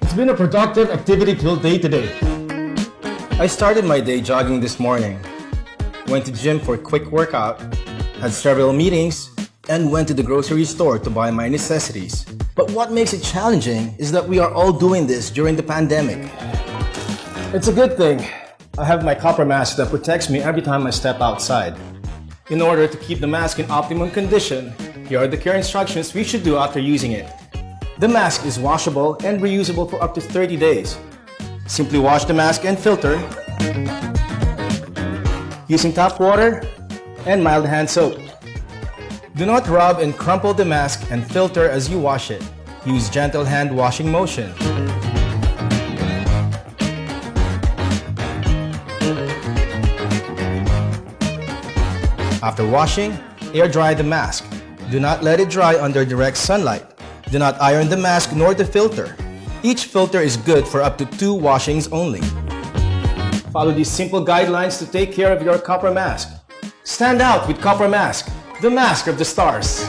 It's been a productive, activity-filled day today. I started my day jogging this morning, went to gym for a quick workout, had several meetings, and went to the grocery store to buy my necessities. But what makes it challenging is that we are all doing this during the pandemic. It's a good thing. I have my copper mask that protects me every time I step outside. In order to keep the mask in optimum condition, here are the care instructions we should do after using it. The mask is washable and reusable for up to 30 days. Simply wash the mask and filter using tap water and mild hand soap. Do not rub and crumple the mask and filter as you wash it. Use gentle hand washing motion. After washing, air dry the mask. Do not let it dry under direct sunlight. Do not iron the mask nor the filter. Each filter is good for up to 2 washings only. Follow these simple guidelines to take care of your copper mask. Stand out with copper mask, the mask of the stars.